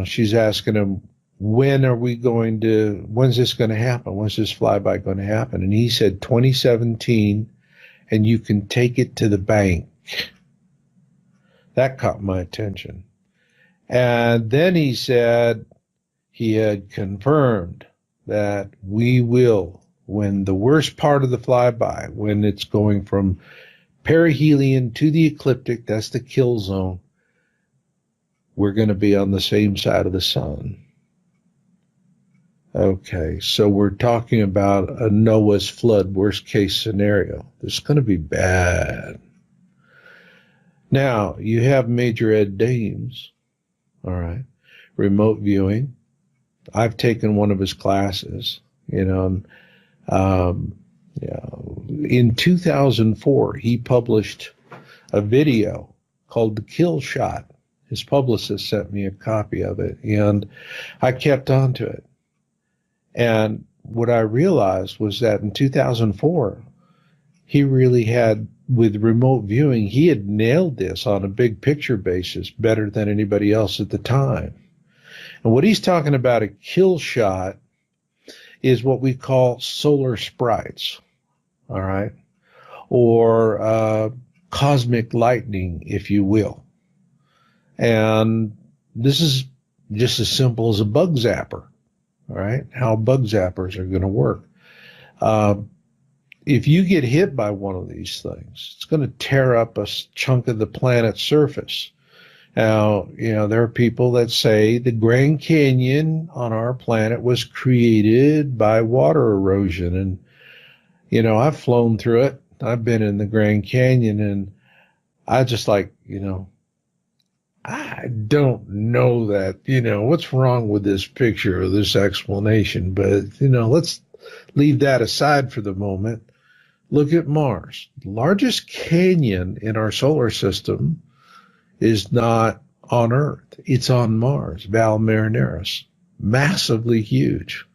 she's asking him, when's this going to happen? When's this flyby going to happen? And he said 2017, and you can take it to the bank. That caught my attention. And then he said he had confirmed that we will, when the worst part of the flyby, when it's going from perihelion to the ecliptic, that's the kill zone, we're going to be on the same side of the sun. Okay, so we're talking about a Noah's flood worst case scenario. It's going to be bad. Now, you have Major Ed Dames, all right, remote viewing. I've taken one of his classes, in 2004, he published a video called The Kill Shot. His publicist sent me a copy of it, and I kept on to it. And what I realized was that in 2004, he really had, with remote viewing, he had nailed this on a big picture basis better than anybody else at the time. And what he's talking about, a kill shot, is what we call solar sprites, all right, or cosmic lightning, if you will. And this is just as simple as a bug zapper, all right, how bug zappers are going to work. If you get hit by one of these things, it's going to tear up a chunk of the planet's surface. Now, there are people that say the Grand Canyon on our planet was created by water erosion. And, I've flown through it. I've been in the Grand Canyon, and I just I don't know that, what's wrong with this picture or this explanation, but, let's leave that aside for the moment. Look at Mars. The largest canyon in our solar system is not on Earth. It's on Mars, Val Marineris. Massively huge.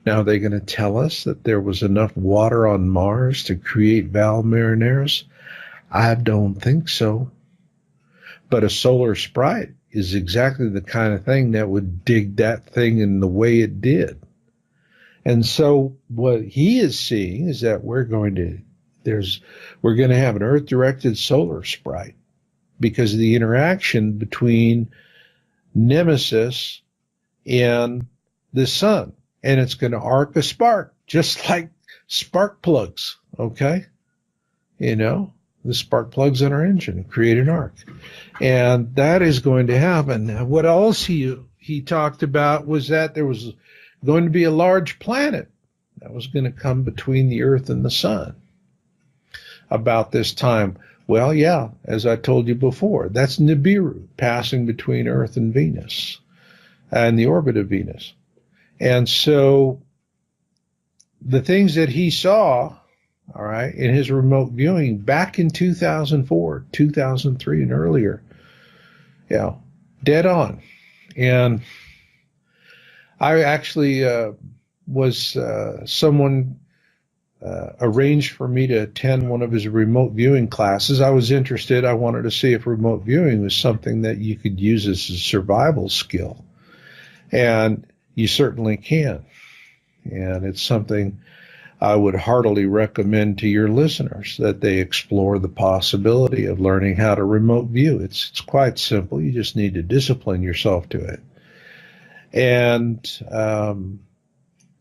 Now, are they going to tell us that there was enough water on Mars to create Val Marineris? I don't think so. But a solar sprite is exactly the kind of thing that would dig that thing in the way it did. And so what he is seeing is that we're going to have an Earth-directed solar sprite because of the interaction between Nemesis and the sun. And it's going to arc a spark, just like spark plugs, okay? The spark plugs in our engine create an arc. And that is going to happen. Now, what else he talked about was that there was going to be a large planet that was going to come between the Earth and the sun about this time. Well, yeah, as I told you before, that's Nibiru passing between Earth and Venus and the orbit of Venus. And so the things that he saw, all right, in his remote viewing back in 2004, 2003 and earlier, dead on. And I actually someone arranged for me to attend one of his remote viewing classes. I was interested. I wanted to see if remote viewing was something that you could use as a survival skill. And you certainly can. And it's something I would heartily recommend to your listeners, that they explore the possibility of learning how to remote view. It's quite simple. You just need to discipline yourself to it. And,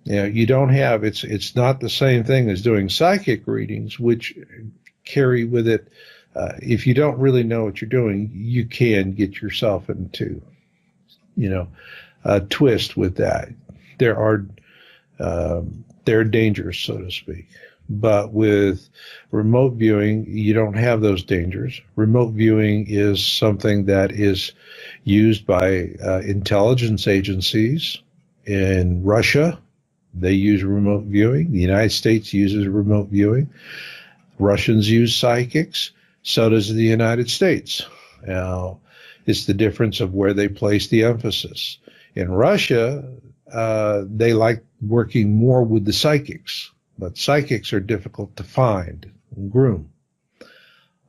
you don't have, it's not the same thing as doing psychic readings, which carry with it, if you don't really know what you're doing, you can get yourself into, a twist with that. There are dangers, so to speak. But with remote viewing, you don't have those dangers. Remote viewing is something that is used by intelligence agencies. In Russia, they use remote viewing. The United States uses remote viewing. Russians use psychics. So does the United States. Now, it's the difference of where they place the emphasis. In Russia, they like working more with the psychics, but psychics are difficult to find and groom.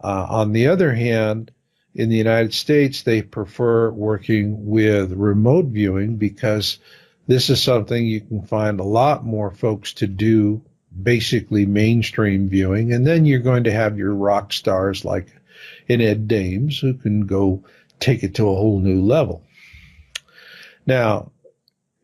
On the other hand, in the United States, they prefer working with remote viewing because this is something you can find a lot more folks to do, basically mainstream viewing. And then you're going to have your rock stars like an Ed Dames who can go take it to a whole new level. Now,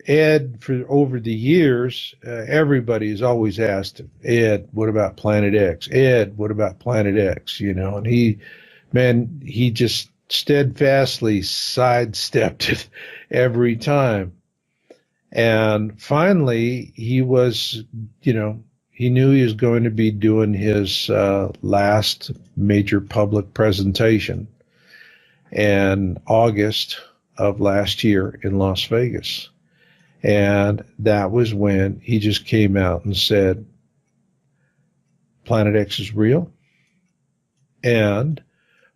Ed, for over the years, everybody's always asked him, Ed, what about Planet X? Ed, what about Planet X? You know, and he just steadfastly sidestepped it every time. And finally, he was, you know, he knew he was going to be doing his last major public presentation in August of last year in Las Vegas. And that was when he just came out and said, Planet X is real, and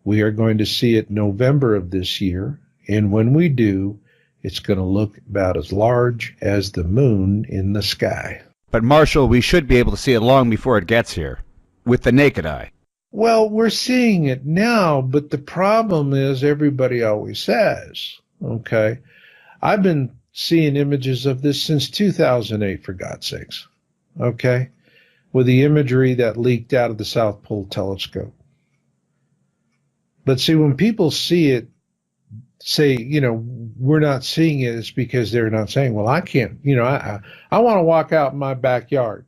we are going to see it November of this year. And when we do, it's going to look about as large as the moon in the sky. But Marshall, we should be able to see it long before it gets here, with the naked eye. Well, we're seeing it now, but the problem is everybody always says, okay, I've been seeing images of this since 2008, for God's sakes, okay, with the imagery that leaked out of the South Pole telescope. But see, when people see it, say, you know, we're not seeing it, it's because they're not saying, well, I can't, you know, I want to walk out in my backyard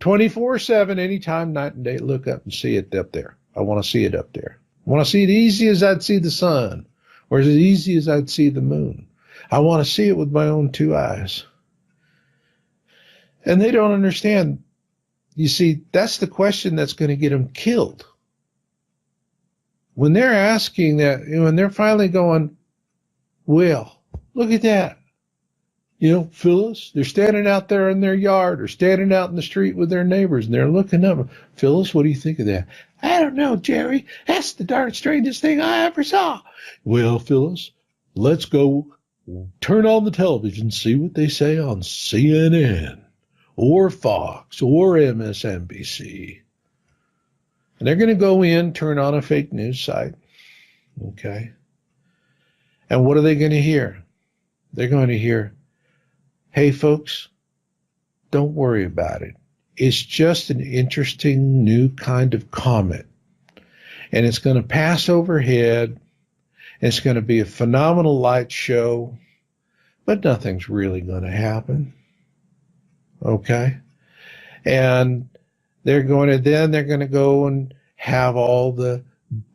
24/7, anytime, night and day, look up and see it up there. I want to see it up there. I want to see it easy as I'd see the sun, or as easy as I'd see the moon. I want to see it with my own two eyes. And they don't understand. You see, that's the question that's going to get them killed. When they're asking that, when they're finally going, well, look at that. You know, Phyllis, they're standing out there in their yard or standing out in the street with their neighbors, and they're looking up. Phyllis, what do you think of that? I don't know, Jerry. That's the darn strangest thing I ever saw. Well, Phyllis, let's go turn on the television, see what they say on CNN or Fox or MSNBC. And they're going to go in, turn on a fake news site. Okay. And what are they going to hear? They're going to hear, hey, folks, don't worry about it. It's just an interesting new kind of comet. And it's going to pass overhead. It's going to be a phenomenal light show, but nothing's really going to happen. Okay? And they're going to go and have all the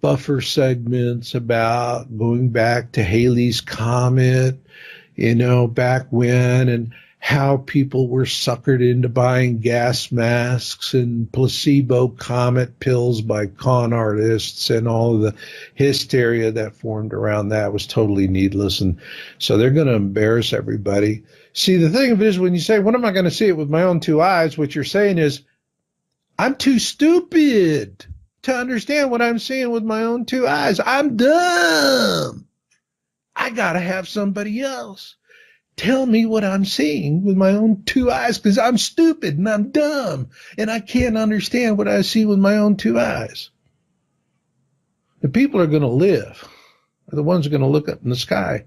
buffer segments about going back to Halley's Comet, you know, back when, and how people were suckered into buying gas masks and placebo comet pills by con artists, and all of the hysteria that formed around that was totally needless. And so they're going to embarrass everybody. See, the thing of it is, when you say, when am I going to see it with my own two eyes? What you're saying is, I'm too stupid to understand what I'm seeing with my own two eyes. I'm dumb. I got to have somebody else tell me what I'm seeing with my own two eyes, because I'm stupid and I'm dumb and I can't understand what I see with my own two eyes. The people are going to live are the ones who are going to look up in the sky,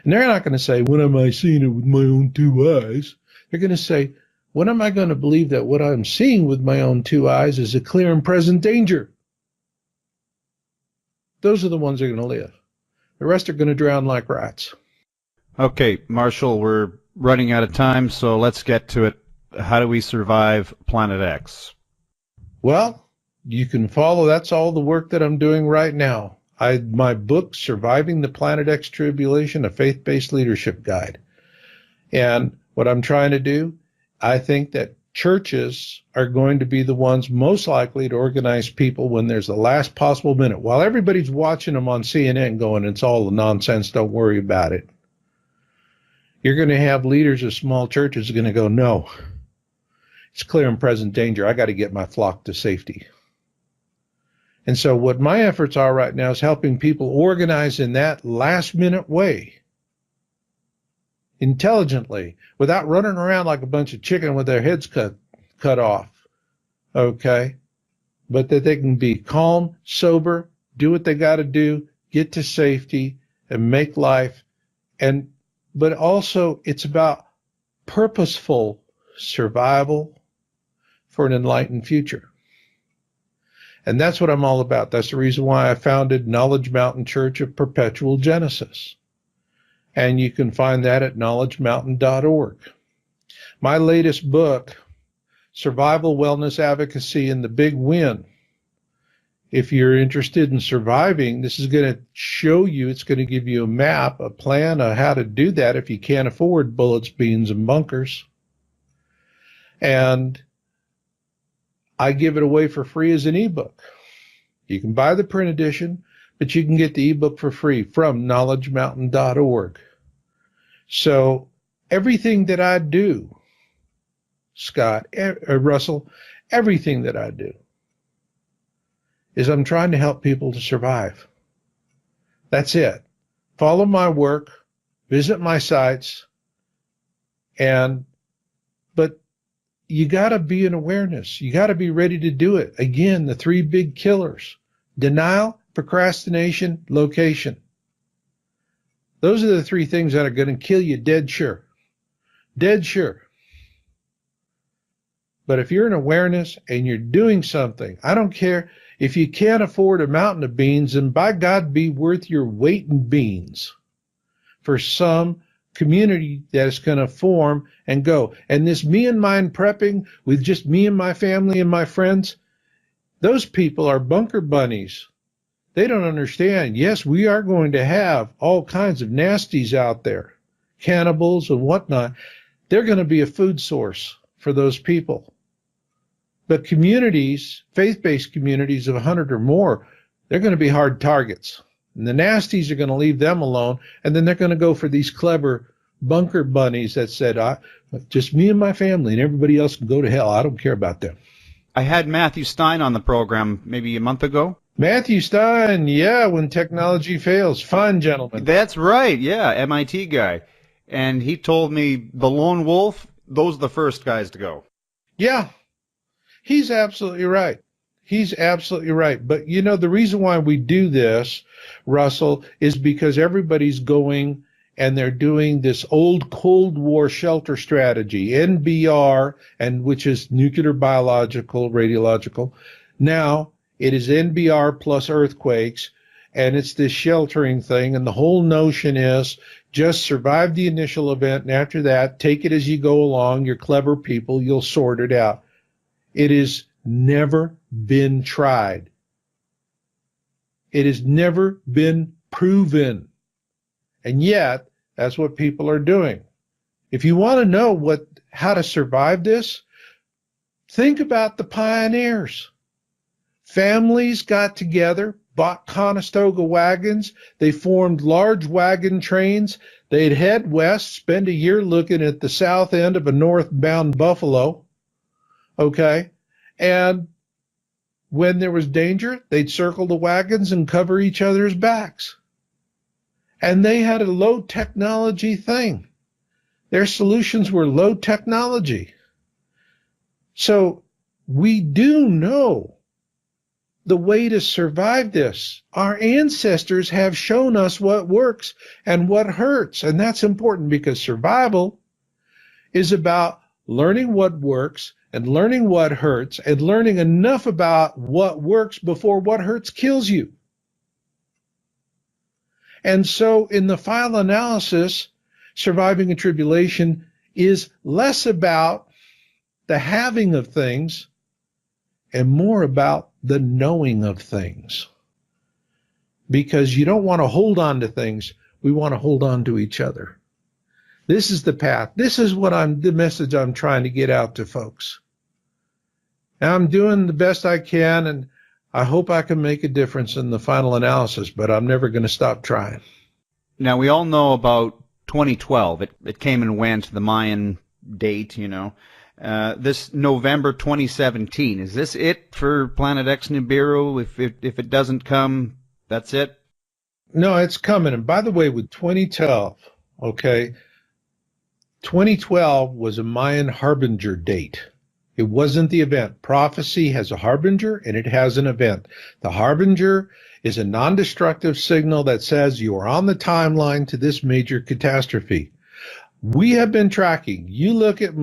and they're not going to say, when am I seeing it with my own two eyes? They're going to say, when am I going to believe that what I'm seeing with my own two eyes is a clear and present danger? Those are the ones that are going to live. The rest are going to drown like rats. Okay, Marshall, we're running out of time, so let's get to it. How do we survive Planet X? Well, you can follow. That's all the work that I'm doing right now. My book, Surviving the Planet X Tribulation, a Faith-Based Leadership Guide. And what I'm trying to do, I think that churches are going to be the ones most likely to organize people when there's the last possible minute. While everybody's watching them on CNN going, it's all nonsense, don't worry about it. You're going to have leaders of small churches going to go, no, it's clear and present danger. I got to get my flock to safety. And so what my efforts are right now is helping people organize in that last minute way. intelligently without running around like a bunch of chicken with their heads cut off. Okay? But that they can be calm, sober, do what they got to do, get to safety, and make life. But also, it's about purposeful survival for an enlightened future. And that's what I'm all about. That's the reason why I founded Knowledge Mountain Church of Perpetual Genesis. And you can find that at knowledgemountain.org. My latest book, Survival, Wellness, Advocacy, and the Big Win. If you're interested in surviving, this is going to show you, it's going to give you a map, a plan of how to do that if you can't afford bullets, beans, and bunkers. And I give it away for free as an ebook. You can buy the print edition, but you can get the ebook for free from knowledgemountain.org. So everything that I do, Scott, Russell, everything that I do is I'm trying to help people to survive. That's it. Follow my work, visit my sites, but you got to be in awareness. You got to be ready to do it. Again, the three big killers: denial, procrastination, location. Those are the three things that are going to kill you dead sure. Dead sure. But if you're in awareness and you're doing something, I don't care if you can't afford a mountain of beans, and by God, be worth your weight in beans for some community that is going to form and go. And this me and mine prepping with just me and my family and my friends, those people are bunker bunnies. They don't understand. Yes, we are going to have all kinds of nasties out there, cannibals and whatnot. They're going to be a food source for those people. But communities, faith-based communities of 100 or more, they're going to be hard targets. And the nasties are going to leave them alone, and then they're going to go for these clever bunker bunnies that said, just me and my family, and everybody else can go to hell. I don't care about them. I had Matthew Stein on the program maybe a month ago. Matthew Stein, yeah, when technology fails. Fine gentleman. That's right, yeah, MIT guy. And he told me the lone wolf, those are the first guys to go. Yeah, he's absolutely right. He's absolutely right. But, you know, the reason why we do this, Russell, is because everybody's going and they're doing this old Cold War shelter strategy, NBR, and which is nuclear, biological, radiological. Now it is NBR plus earthquakes, and it's this sheltering thing. And the whole notion is just survive the initial event, and after that, take it as you go along. You're clever people. You'll sort it out. It has never been tried. It has never been proven. And yet, that's what people are doing. If you want to know how to survive this, think about the pioneers. Families got together, bought Conestoga wagons. They formed large wagon trains. They'd head west, spend a year looking at the south end of a northbound buffalo. Okay? And when there was danger, they'd circle the wagons and cover each other's backs. And they had a low technology thing. Their solutions were low technology. So we do know the way to survive this. Our ancestors have shown us what works and what hurts. And that's important because survival is about learning what works and learning what hurts and learning enough about what works before what hurts kills you. And so in the final analysis, surviving a tribulation is less about the having of things and more about the knowing of things. Because you don't want to hold on to things. We want to hold on to each other. This is the path. This is the message I'm trying to get out to folks. And I'm doing the best I can, and I hope I can make a difference in the final analysis, but I'm never going to stop trying. Now, we all know about 2012. It came and went, the Mayan date, you know. This November 2017, is this it for Planet X Nibiru? If it doesn't come, that's it? No, it's coming. And by the way, with 2012, okay, 2012 was a Mayan harbinger date. It wasn't the event. Prophecy has a harbinger and it has an event. The harbinger is a non-destructive signal that says you are on the timeline to this major catastrophe. We have been tracking. You look at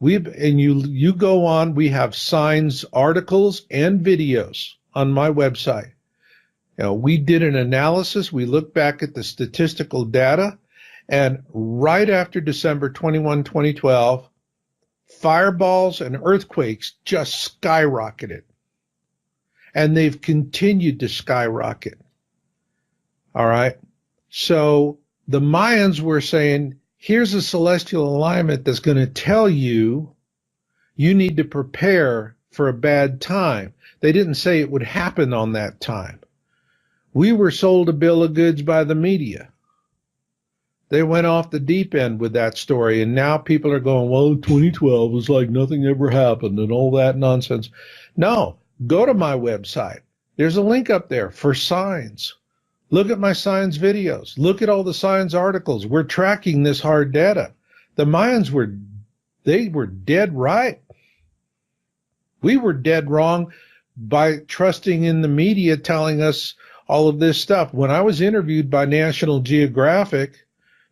you go on, we have signs, articles, and videos on my website. We did an analysis. We looked back at the statistical data, and right after December 21, 2012, fireballs and earthquakes just skyrocketed. And they've continued to skyrocket. All right. So the Mayans were saying, here's a celestial alignment that's going to tell you need to prepare for a bad time. They didn't say it would happen on that time. We were sold a bill of goods by the media. They went off the deep end with that story, and now people are going, well, 2012 was like nothing ever happened and all that nonsense. No, go to my website. There's a link up there for signs. Look at my signs videos. Look at all the signs articles. We're tracking this hard data. The Mayans were dead right. We were dead wrong by trusting in the media telling us all of this stuff. When I was interviewed by National Geographic,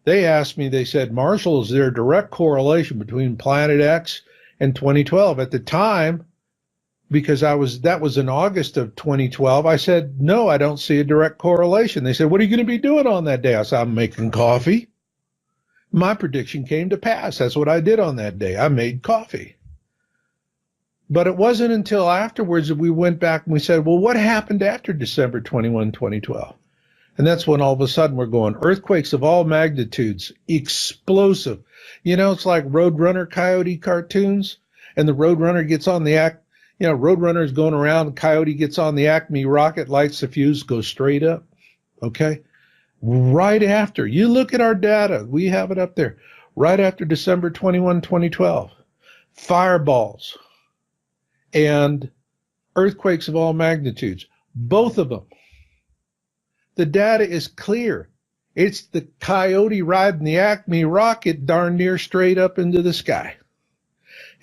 they asked me, they said, Marshall, is there a direct correlation between Planet X and 2012? At the time, because that was in August of 2012, I said, no, I don't see a direct correlation. They said, what are you going to be doing on that day? I said, I'm making coffee. My prediction came to pass. That's what I did on that day. I made coffee. But it wasn't until afterwards that we went back and we said, well, what happened after December 21, 2012? And that's when all of a sudden we're going, earthquakes of all magnitudes, explosive. It's like Roadrunner Coyote cartoons, and the Roadrunner gets on the Roadrunner's going around, Coyote gets on the Acme rocket, lights the fuse, goes straight up. Okay? Right after, you look at our data, we have it up there, right after December 21, 2012, fireballs and earthquakes of all magnitudes, both of them. The data is clear. It's the Coyote riding the Acme rocket darn near straight up into the sky.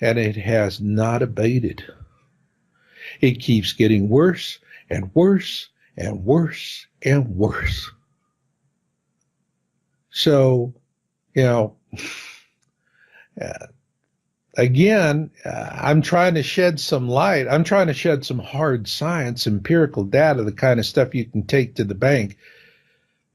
And it has not abated. It keeps getting worse and worse and worse and worse. So, again, I'm trying to shed some light. I'm trying to shed some hard science, empirical data, the kind of stuff you can take to the bank.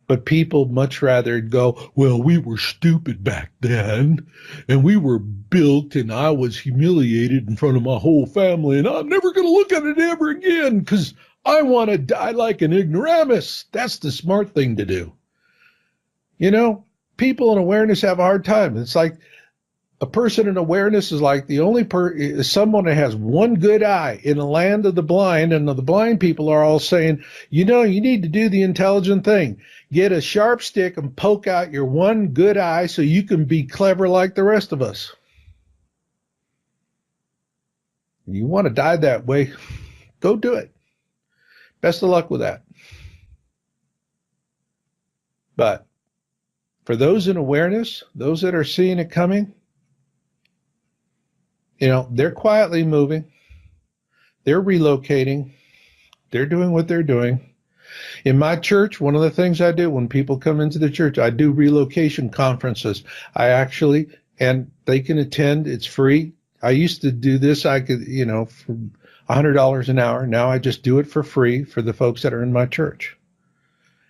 But people much rather go, well, we were stupid back then, and we were bilked, and I was humiliated in front of my whole family, and I'm never going to look at it ever again because I want to die like an ignoramus. That's the smart thing to do. People in awareness have a hard time. It's like a person in awareness is like the only someone that has one good eye in the land of the blind, and the blind people are all saying, you need to do the intelligent thing. Get a sharp stick and poke out your one good eye so you can be clever like the rest of us. You want to die that way, go do it. Best of luck with that. But for those in awareness, those that are seeing it coming, they're quietly moving. They're relocating. They're doing what they're doing. In my church, one of the things I do when people come into the church, I do relocation conferences. And they can attend. It's free. I used to do this. I could, for $100 an hour. Now I just do it for free for the folks that are in my church.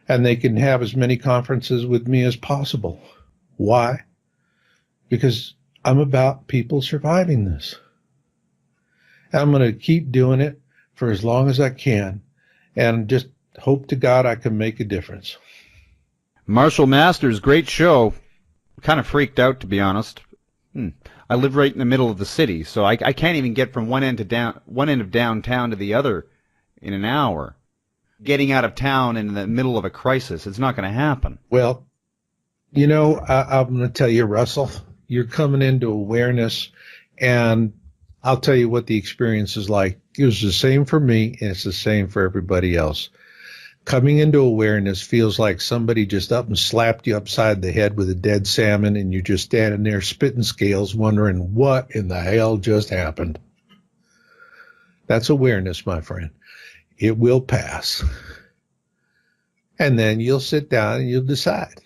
And they can have as many conferences with me as possible. Why? Because I'm about people surviving this. And I'm going to keep doing it for as long as I can and just hope to God I can make a difference. Marshall Masters, great show. Kind of freaked out, to be honest. I live right in the middle of the city, so I can't even get from one end of downtown to the other in an hour. Getting out of town in the middle of a crisis, it's not going to happen. Well, I'm going to tell you, Russell, you're coming into awareness, and I'll tell you what the experience is like. It was the same for me, and it's the same for everybody else. Coming into awareness feels like somebody just up and slapped you upside the head with a dead salmon, and you're just standing there spitting scales wondering what in the hell just happened. That's awareness, my friend. It will pass. And then you'll sit down and you'll decide,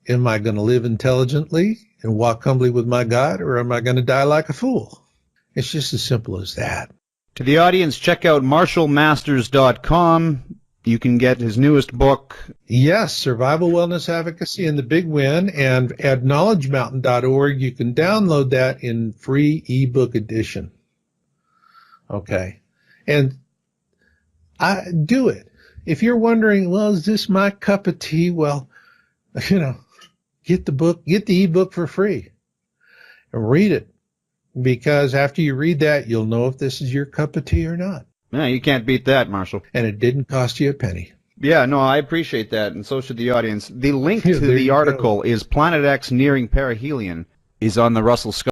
am I going to live intelligently and walk humbly with my God, or am I going to die like a fool? It's just as simple as that. To the audience, check out marshallmasters.com. You can get his newest book. Yes, Survival Wellness Advocacy and the Big Win. And at knowledgemountain.org, you can download that in free ebook edition. Okay. And I do it. If you're wondering, well, is this my cup of tea? Well, get the book, get the ebook for free and read it. Because after you read that, you'll know if this is your cup of tea or not. Yeah, you can't beat that, Marshall. And it didn't cost you a penny. Yeah, no, I appreciate that, and so should the audience. The link to the article is Planet X nearing perihelion is on the Russell Scott